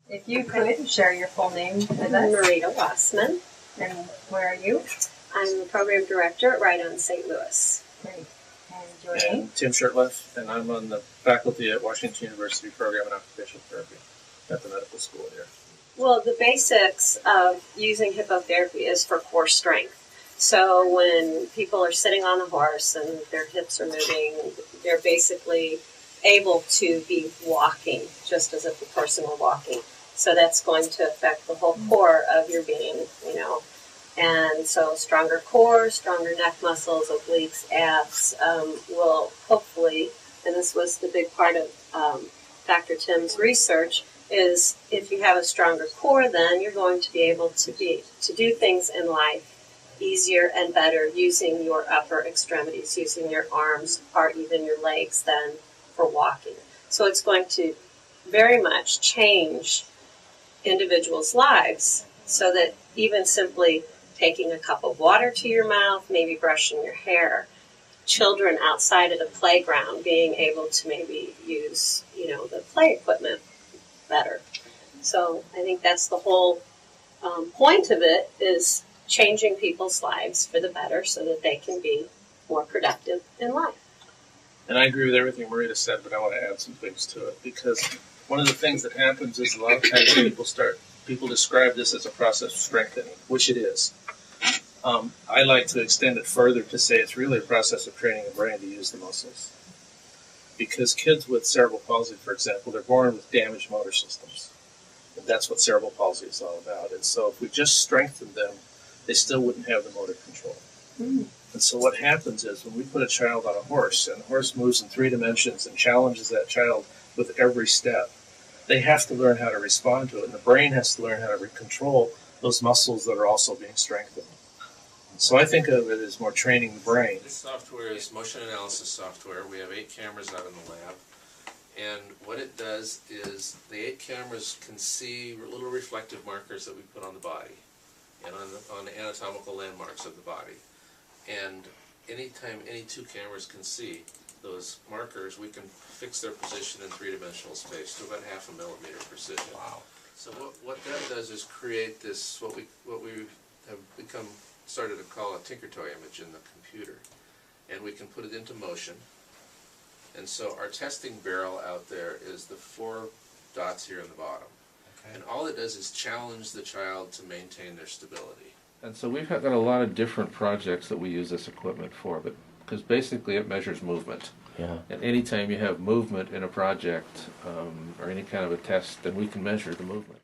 If you could share your full name with us. Marita Wassman. And where are you? I'm the program director at Right on St. Louis. Great. And your name? Tim Schurtleff, and I'm on the faculty at Washington University Program in Occupational Therapy at the medical school here. Well, the basics of using hippotherapy is for core strength. So when people are sitting on a horse and their hips are moving, they're basically able to be walking just as if the person were walking. So that's going to affect the whole core of your being, And so stronger core, stronger neck muscles, obliques, abs will hopefully, and this was the big part of Dr. Tim's research, is if you have a stronger core, then you're going to be able to do things in life easier and better using your upper extremities, using your arms or even your legs than for walking. So it's going to very much change individuals' lives so that even simply taking a cup of water to your mouth, maybe brushing your hair, children outside at a playground being able to maybe use, the play equipment better. So I think that's the whole point of it, is changing people's lives for the better so that they can be more productive in life. And I agree with everything Marita said, but I want to add some things to it, because one of the things that happens is a lot of times people describe this as a process of strengthening, which it is. I like to extend it further to say it's really a process of training the brain to use the muscles. Because kids with cerebral palsy, for example, they're born with damaged motor systems. And that's what cerebral palsy is all about. And so if we just strengthen them, they still wouldn't have the motor control. Mm. And so what happens is when we put a child on a horse, and the horse moves in 3 dimensions and challenges that child with every step, they have to learn how to respond to it. And the brain has to learn how to control those muscles that are also being strengthened. So I think of it as more training the brain. This software is motion analysis software. We have 8 cameras out in the lab. And what it does is the 8 cameras can see little reflective markers that we put on the body and on the anatomical landmarks of the body. And anytime any 2 cameras can see those markers, we can fix their position in 3-dimensional space to about 0.5 millimeter precision. Wow. So what that does is create this, what we have started to call a tinker toy image in the computer. And we can put it into motion. And so our testing barrel out there is the 4 dots here in the bottom. Okay. And all it does is challenge the child to maintain their stability. And so we've got a lot of different projects that we use this equipment for, but because basically it measures movement. Yeah. And anytime you have movement in a project or any kind of a test, then we can measure the movement.